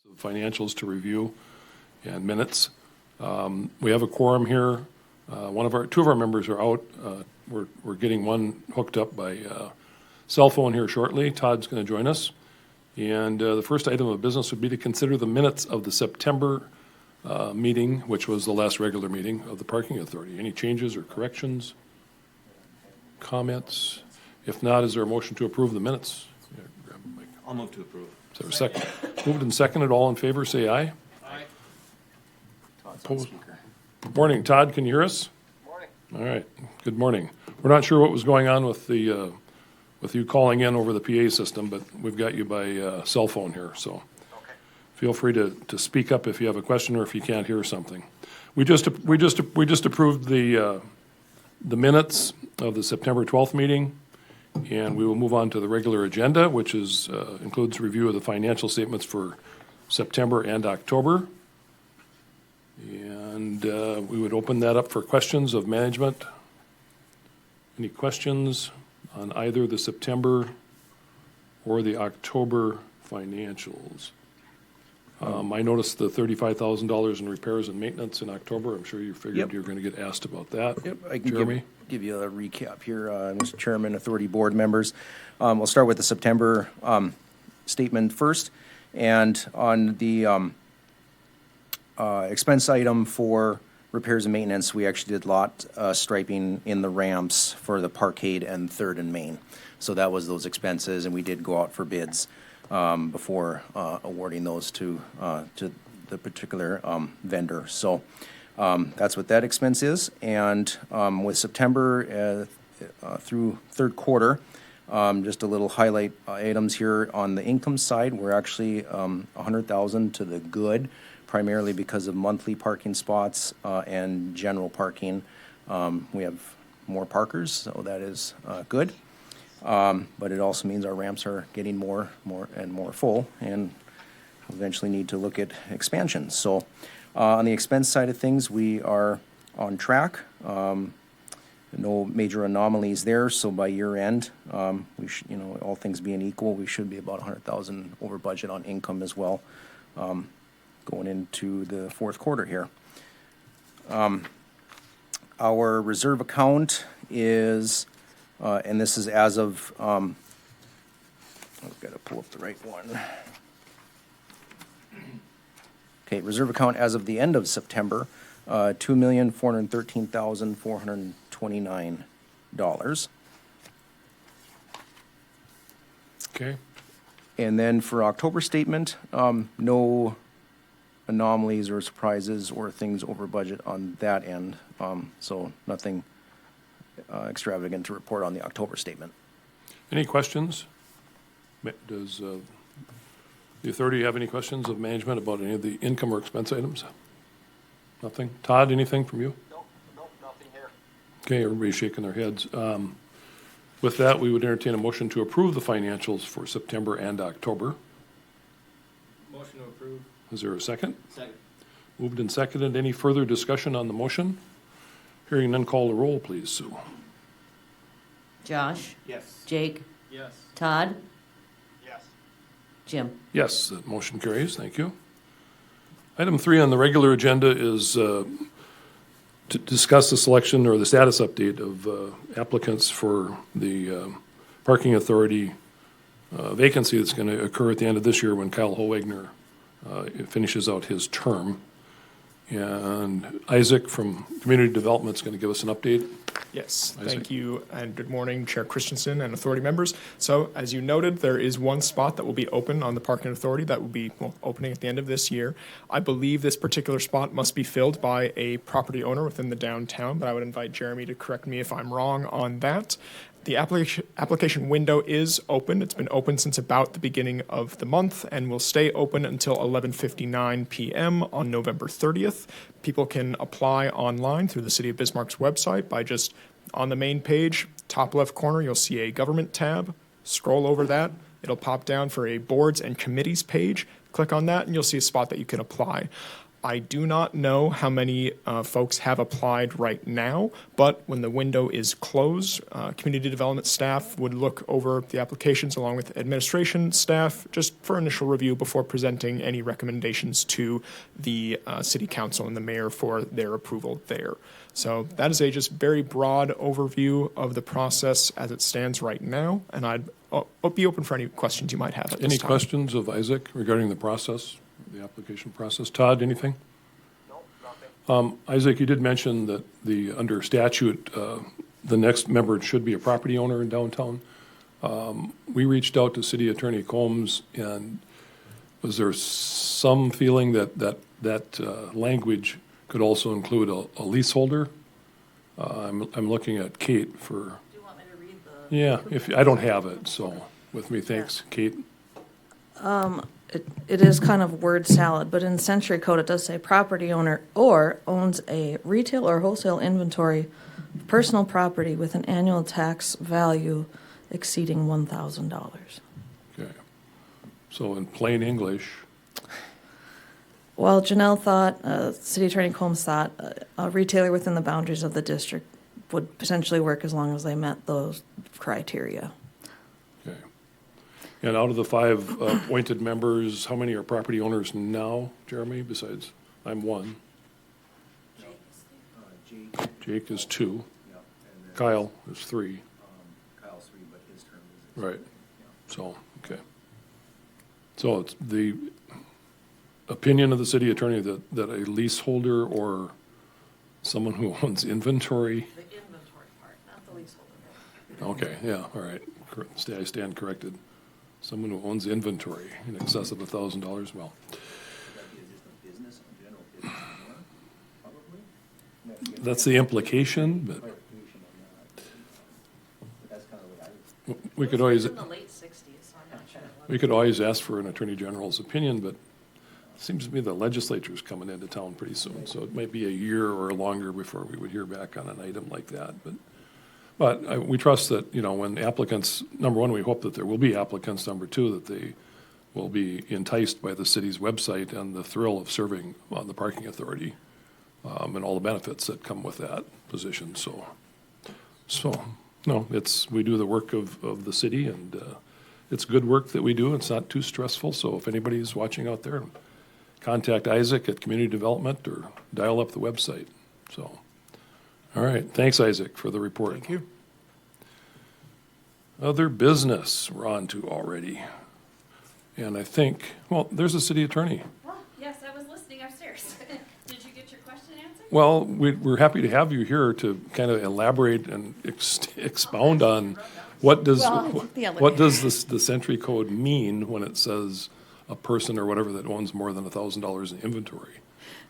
Financials to review and minutes. We have a quorum here. Two of our members are out. We're getting one hooked up by cell phone here shortly. Todd's going to join us. And the first item of business would be to consider the minutes of the September meeting, which was the last regular meeting of the Parking Authority. Any changes or corrections? Comments? If not, is there a motion to approve the minutes? Yeah, grab the mic. I'll move to approve. Is there a second? Moved and seconded. All in favor, say aye. Aye. Opposed? Good morning, Todd. Can you hear us? Morning. All right. Good morning. We're not sure what was going on with the with you calling in over the PA system, but we've got you by cell phone here. So Okay. feel free to speak up if you have a question or if you can't hear something. We just approved the minutes of the September 12th meeting. And we will move on to the regular agenda, which is includes review of the financial statements for September and October. And we would open that up for questions of management. Any questions on either the September or the October financials? I noticed the $35,000 in repairs and maintenance in October. I'm sure you figured Yep. you were going to get asked about that. Yep, I can Jeremy? give you a recap here, Mr. Chairman, Authority Board members. We'll start with the September statement first. And on the expense item for repairs and maintenance, we actually did lot striping in the ramps for the Parkade and Third and Main. So that was those expenses, and we did go out for bids before awarding those to the particular vendor. So that's what that expense is. And with September through third quarter, just a little highlight items here on the income side. We're actually $100,000 to the good, primarily because of monthly parking spots and general parking. We have more parkers, so that is good. But it also means our ramps are getting more and more full, and eventually need to look at expansion. So on the expense side of things, we are on track. No major anomalies there. So by year end, we should, all things being equal, we should be about $100,000 over budget on income as well, going into the fourth quarter here. Our reserve account is, and this is as of, I've got to pull up the right one. Okay, reserve account as of the end of September, $2,413,429. Okay. And then for October statement, no anomalies or surprises or things over budget on that end. So nothing extravagant to report on the October statement. Any questions? Does the authority have any questions of management about any of the income or expense items? Nothing? Todd, anything from you? Nope, nothing here. Okay, everybody's shaking their heads. With that, we would entertain a motion to approve the financials for September and October. Motion to approve. Is there a second? Second. Moved and seconded. Any further discussion on the motion? Hearing none, call the roll, please, Sue. Josh? Yes. Jake? Yes. Todd? Yes. Jim? Yes, that motion carries. Thank you. Item 3 on the regular agenda is to discuss the selection or the status update of applicants for the Parking Authority vacancy that's going to occur at the end of this year when Kyle Hoegner finishes out his term. And Isaac from Community Development is going to give us an update. Yes, Isaac. thank you, and good morning, Chair Christensen and authority members. So, as you noted, there is one spot that will be open on the Parking Authority that will be opening at the end of this year. I believe this particular spot must be filled by a property owner within the downtown, but I would invite Jeremy to correct me if I'm wrong on that. The application window is open. It's been open since about the beginning of the month and will stay open until 11:59 p.m. on November 30th. People can apply online through the City of Bismarck's website by just on the main page, top left corner, you'll see a government tab. Scroll over that. It'll pop down for a boards and committees page. Click on that and you'll see a spot that you can apply. I do not know how many folks have applied right now, but when the window is closed, community development staff would look over the applications along with administration staff just for initial review before presenting any recommendations to the city council and the mayor for their approval there. So that is a just very broad overview of the process as it stands right now, and I'll be open for any questions you might have at this Any time. questions of Isaac regarding the process, the application process? Todd, anything? Nope, nothing. Isaac, you did mention that under statute, the next member should be a property owner in downtown. We reached out to City Attorney Combs, and was there some feeling that language could also include a leaseholder? I'm looking at Kate for, Do you want me to read the? yeah, I don't have it, so with me, thanks. Kate? It is kind of word salad, but in Century Code, it does say property owner or owns a retail or wholesale inventory of personal property with an annual tax value exceeding $1,000. Okay. So in plain English, Well, Janelle thought, City Attorney Combs thought, a retailer within the boundaries of the district would potentially work as long as they met those criteria. okay. And out of the 5 appointed members, how many are property owners now, Jeremy, besides, I'm one. Jake is 2. Kyle is 3. Kyle's 3, but his term is. Right. So, okay. So it's the opinion of the city attorney that a leaseholder or someone who owns inventory, The inventory part, not the leaseholder. okay, yeah, all right, I stand corrected. Someone who owns inventory in excess of $1,000, well, Would that be just a business, a general business owner, probably? that's the implication, but Clarification on that. But that's kind of what I would. we could always, In the late 60s, so I'm not sure. we could always ask for an attorney general's opinion, but it seems to me the legislature's coming into town pretty soon, so it might be a year or longer before we would hear back on an item like that, but we trust that, when applicants, number one, we hope that there will be applicants, number two, that they will be enticed by the city's website and the thrill of serving on the parking authority, and all the benefits that come with that position, so, no, we do the work of the city, and, it's good work that we do, it's not too stressful, so if anybody's watching out there, contact Isaac at Community Development or dial up the website, so. All right, thanks, Isaac, for the report. Thank you. Other business we're on to already. And I think, well, there's a city attorney. Oh, yes, I was listening upstairs. Did you get your question answered? Well, we're happy to have you here to kind of elaborate and expound on what does, what does the Century Code mean when it says a person or whatever that owns more than $1,000 in inventory?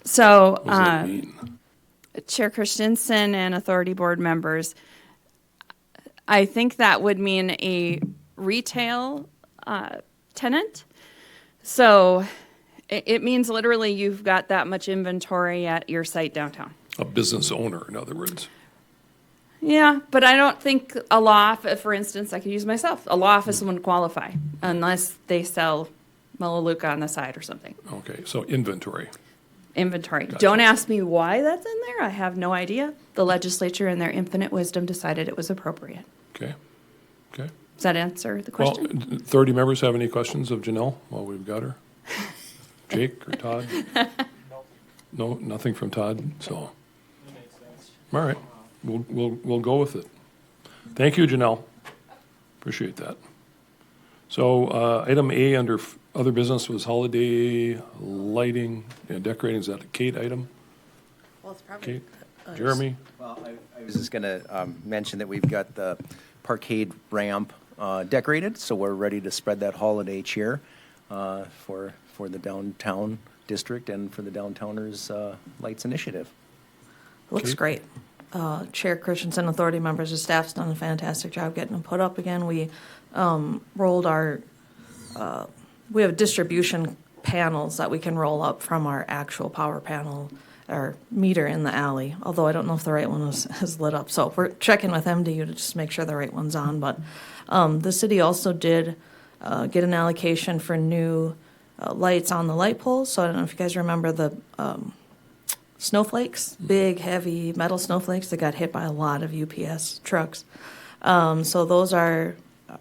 So, What does that mean? Chair Christensen and authority board members, I think that would mean a retail tenant. So it means literally you've got that much inventory at your site downtown. A business owner, in other words. Yeah, but I don't think a law office, for instance, I could use myself. A law office wouldn't qualify unless they sell Melaleuca on the side or something. Okay, so inventory. Inventory. Gotcha. Don't ask me why that's in there. I have no idea. The legislature, in their infinite wisdom, decided it was appropriate. Okay, okay. Does that answer the Well, question? 30 members have any questions of Janelle while we've got her? Jake or Todd? No, nothing from Todd, so. All right, we'll go with it. Thank you, Janelle. Appreciate that. So, item A under other business was holiday lighting and decorating. Is that a Kate item? Well, it's probably. Kate? Jeremy? Well, I was just going to mention that we've got the parkade ramp decorated, so we're ready to spread that holiday cheer for the downtown district and for the Downtowners Lights Initiative. Looks Kate? great. Chair Christensen, authority members, the staff's done a fantastic job getting them put up again. We rolled we have distribution panels that we can roll up from our actual power panel or meter in the alley, although I don't know if the right one is lit up. So we're checking with MDU to just make sure the right one's on. But the city also did get an allocation for new lights on the light poles. So I don't know if you guys remember the snowflakes, big, heavy metal snowflakes that got hit by a lot of UPS trucks. So those are,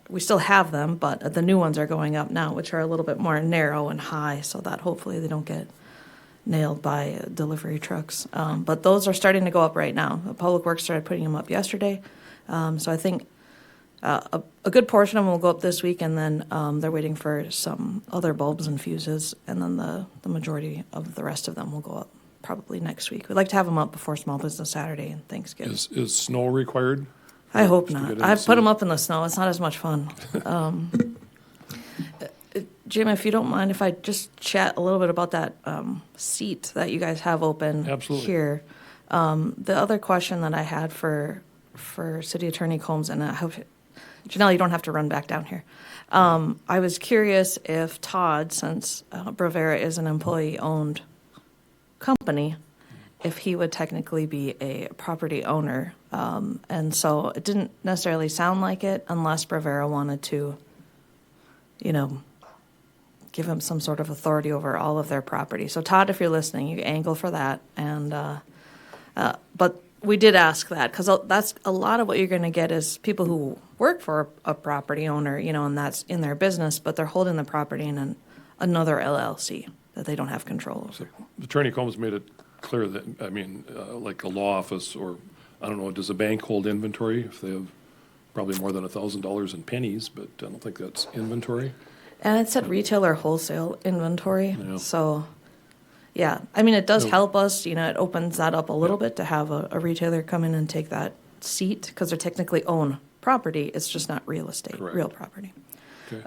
we still have them, but the new ones are going up now, which are a little bit more narrow and high, so that hopefully they don't get nailed by delivery trucks. But those are starting to go up right now. The Public Works started putting them up yesterday. So I think a good portion of them will go up this week, and then they're waiting for some other bulbs and fuses, and then the majority of the rest of them will go up probably next week. We'd like to have them up before Small Business Saturday and Thanksgiving. Is snow required? I hope to get not. in I've the put them seat? up in the snow. It's not as much fun. Jim, if you don't mind, if I just chat a little bit about that seat that you guys have open Absolutely. here. The other question that I had for City Attorney Combs, and I hope, Janelle, you don't have to run back down here. I was curious if Todd, since Bravera is an employee-owned company, if he would technically be a property owner. And so it didn't necessarily sound like it unless Bravera wanted to, give him some sort of authority over all of their property. So Todd, if you're listening, you angle for that. And but we did ask that because that's a lot of what you're going to get is people who work for a property owner, and that's in their business, but they're holding the property in another LLC that they don't have control over. Attorney Combs made it clear that, like a law office or, I don't know, does a bank hold inventory if they have probably more than $1,000 in pennies, but I don't think that's inventory. And it said retail or wholesale inventory. Yeah. So, yeah, it does help us. It opens that up a little bit to have a retailer come in and take that seat because they technically own property. It's just not real estate, Correct. real property. Okay.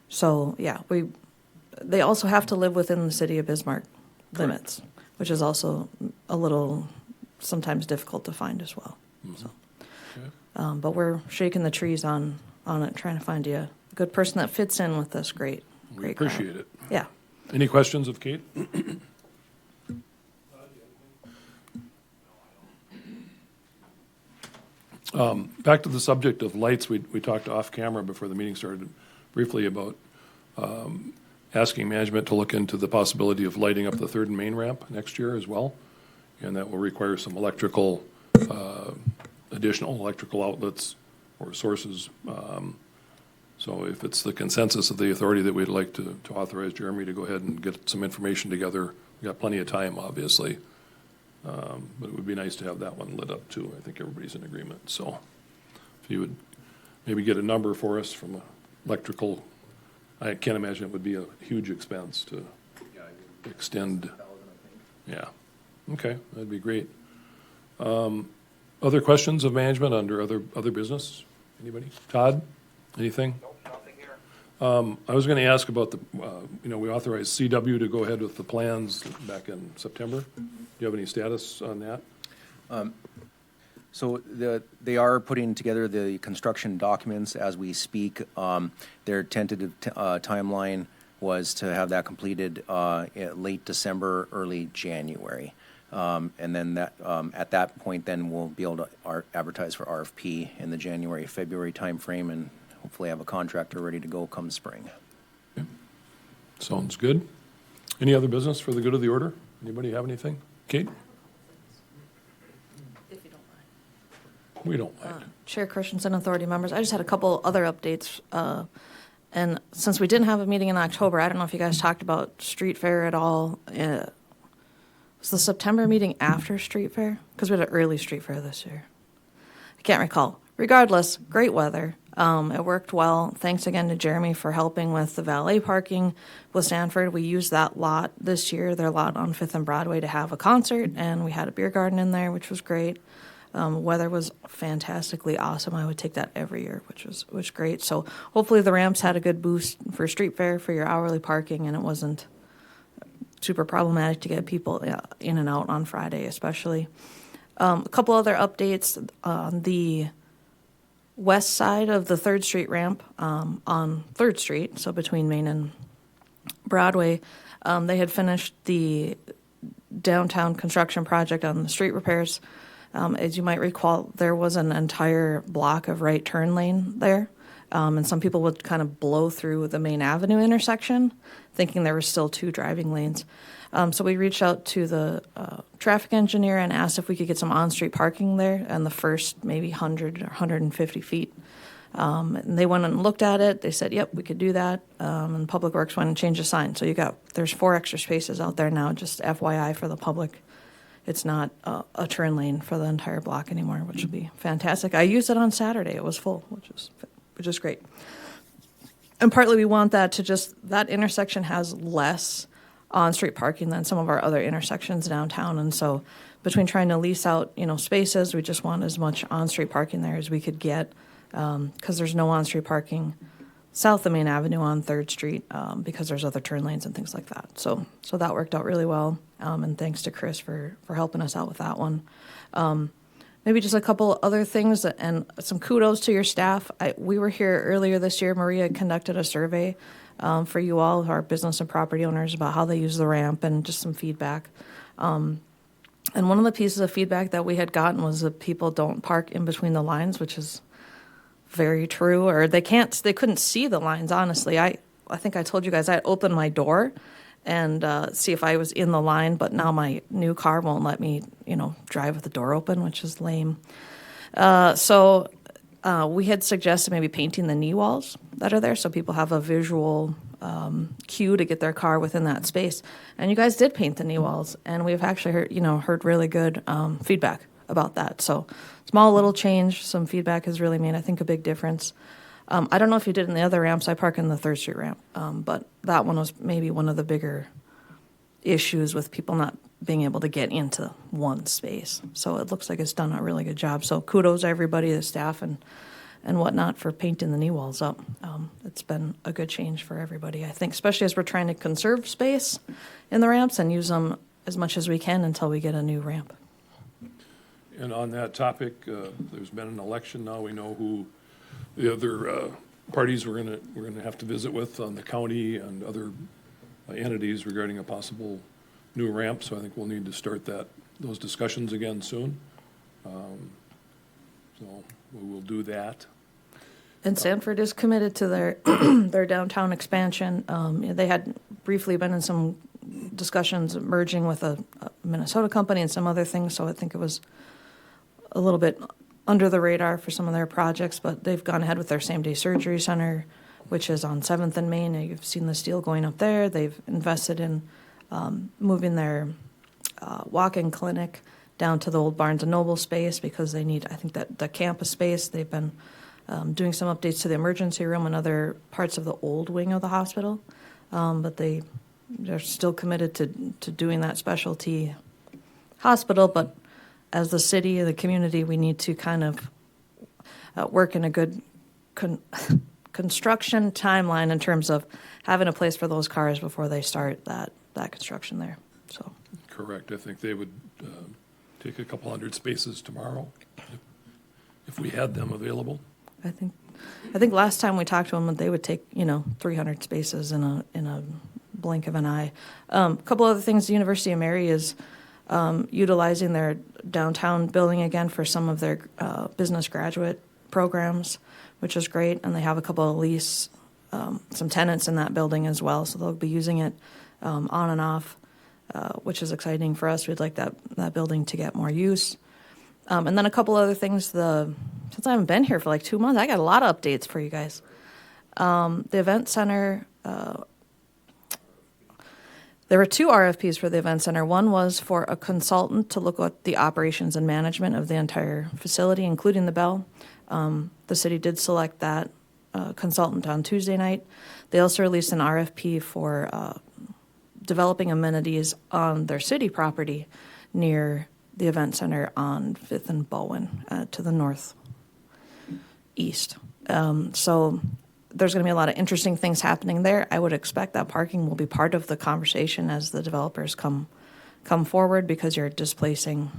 So, yeah, they also have to live within the city of Bismarck limits, which is also a little sometimes difficult to find as well. So, Okay. but we're shaking the trees on it, trying to find you a good person that fits in with this great We crowd. appreciate it. Yeah. Any questions of Kate? Back to the subject of lights, we talked off camera before the meeting started briefly about asking management to look into the possibility of lighting up the Third and Main ramp next year as well. And that will require some additional electrical outlets or sources. So if it's the consensus of the authority that we'd like to authorize Jeremy to go ahead and get some information together, we got plenty of time, obviously. But it would be nice to have that one lit up too. I think everybody's in agreement. So if you would maybe get a number for us from electrical, I can't imagine it would be a huge expense to extend. Yeah. Okay, that'd be great. Other questions of management under other business? Anybody? Todd, anything? Nope, nothing here. I was going to ask about we authorized CW to go ahead with the plans back in September. Do you have any status on that? So they are putting together the construction documents as we speak. Their tentative timeline was to have that completed late December, early January. And then that at that point, then we'll be able to advertise for RFP in the January, February timeframe, and hopefully have a contractor ready to go come spring. Okay. Sounds good. Any other business for the good of the order? Anybody have anything? Kate? If you don't mind. We don't mind. Chair Christensen, authority members, I just had a couple other updates. And since we didn't have a meeting in October, I don't know if you guys talked about street fair at all. Was the September meeting after street fair? Because we had an early street fair this year. I can't recall. Regardless, great weather. It worked well. Thanks again to Jeremy for helping with the valet parking with Stanford. We used that lot this year, their lot on 5th and Broadway, to have a concert, and we had a beer garden in there, which was great. Weather was fantastically awesome. I would take that every year, which was great. So hopefully the ramps had a good boost for street fair for your hourly parking, and it wasn't super problematic to get people in and out on Friday, especially. A couple other updates on the west side of the 3rd Street ramp on 3rd Street, so between Main and Broadway. They had finished the downtown construction project on the street repairs. As you might recall, there was an entire block of right turn lane there. And some people would kind of blow through the Main Avenue intersection, thinking there were still 2 driving lanes. So we reached out to the traffic engineer and asked if we could get some on-street parking there and the first maybe 100 or 150 feet. And they went and looked at it. They said, yep, we could do that. And Public Works went and changed the sign. So there's 4 extra spaces out there now, just FYI for the public. It's not a turn lane for the entire block anymore, which would be fantastic. I used it on Saturday. It was full, which is great. And partly we want that that intersection has less on-street parking than some of our other intersections downtown. And so between trying to lease out, spaces, we just want as much on-street parking there as we could get, because there's no on-street parking south of Main Avenue on 3rd Street, because there's other turn lanes and things like that. So that worked out really well. And thanks to Chris for helping us out with that one. Maybe just a couple other things and some kudos to your staff. We were here earlier this year. Maria conducted a survey for you all, our business and property owners, about how they use the ramp and just some feedback. And one of the pieces of feedback that we had gotten was that people don't park in between the lines, which is very true, or they couldn't see the lines, honestly. I think I told you guys I opened my door and see if I was in the line, but now my new car won't let me, drive with the door open, which is lame. So we had suggested maybe painting the knee walls that are there so people have a visual cue to get their car within that space. And you guys did paint the knee walls, and we've actually heard really good feedback about that. So small little change, some feedback has really made, I think, a big difference. I don't know if you did in the other ramps. I park in the 3rd Street ramp, but that one was maybe one of the bigger issues with people not being able to get into one space. So it looks like it's done a really good job. So kudos to everybody, the staff and whatnot, for painting the knee walls up. It's been a good change for everybody, I think, especially as we're trying to conserve space in the ramps and use them as much as we can until we get a new ramp. And on that topic, there's been an election now. We know who the other parties we're gonna have to visit with on the county and other entities regarding a possible new ramp. So I think we'll need to start those discussions again soon. So we will do that. And Sanford is committed to their their downtown expansion. They had briefly been in some discussions merging with a Minnesota company and some other things, so I think it was a little bit under the radar for some of their projects, but they've gone ahead with their same-day surgery center, which is on 7th and Main. You've seen the steel going up there. They've invested in moving their walk-in clinic down to the old Barnes & Noble space because they need, I think, that the campus space. They've been doing some updates to the emergency room and other parts of the old wing of the hospital, but they're still committed to doing that specialty hospital. But as the city, the community, we need to kind of work in a good construction timeline in terms of having a place for those cars before they start that construction there. So Correct. I think they would take a couple hundred spaces tomorrow if we had them available. I think last time we talked to them, they would take 300 spaces in a blink of an eye. A couple other things. The University of Mary is utilizing their downtown building again for some of their business graduate programs, which is great. And they have a couple of some tenants in that building as well, so they'll be using it on and off, which is exciting for us. We'd like that building to get more use. And then a couple other things. Since I haven't been here for like 2 months, I got a lot of updates for you guys. The event center. There were 2 RFPs for the event center. One was for a consultant to look at the operations and management of the entire facility, including the bell. The city did select that consultant on Tuesday night. They also released an RFP for developing amenities on their city property near the event center on 5th and Bowen to the northeast. So there's going to be a lot of interesting things happening there. I would expect that parking will be part of the conversation as the developers come forward, because you're displacing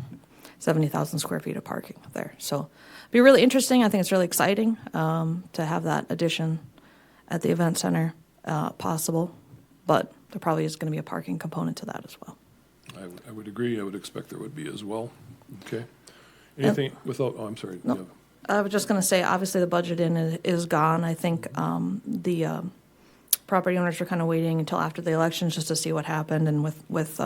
70,000 square feet of parking there. So it'll be really interesting. I think it's really exciting to have that addition at the event center possible, but there probably is going to be a parking component to that as well. I would agree. I would expect there would be as well. Okay. Anything I'm sorry. No. I was just gonna say, obviously the budget is gone. I think, the, property owners were kind of waiting until after the elections just to see what happened and with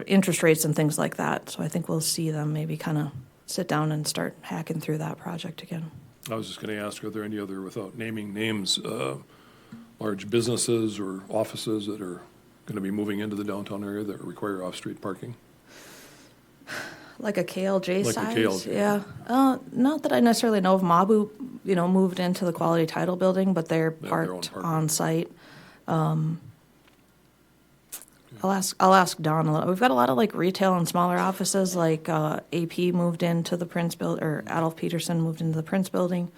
interest rates and things like that. So I think we'll see them maybe kind of sit down and start hacking through that project again. I was just going to ask, are there any other, without naming names, large businesses or offices that are going to be moving into the downtown area that require off-street parking? Like a KLJ Like a size? KLJ. Yeah. Not that I necessarily know of. Mabu, moved into the Quality Title Building, but they're They have their own parked parking. on site. I'll ask Don a little. We've got a lot of like retail and smaller offices, like AP moved into the Prince or Adolf Peterson moved into the Prince Building.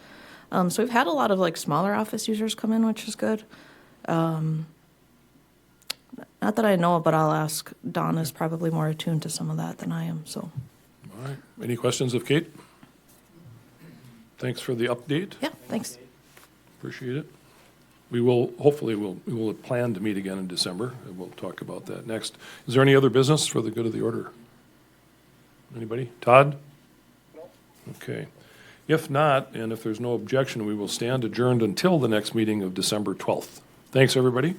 So we've had a lot of like smaller office users come in, which is good. Not that I know of, but I'll ask. Don is probably more attuned to some of that than I am, so. All right. Any questions of Kate? Thanks for the update. Yeah, thanks. Appreciate it. We will plan to meet again in December, and we'll talk about that next. Is there any other business for the good of the order? Anybody? Todd? Okay. If not, and if there's no objection, we will stand adjourned until the next meeting of December 12th. Thanks, everybody.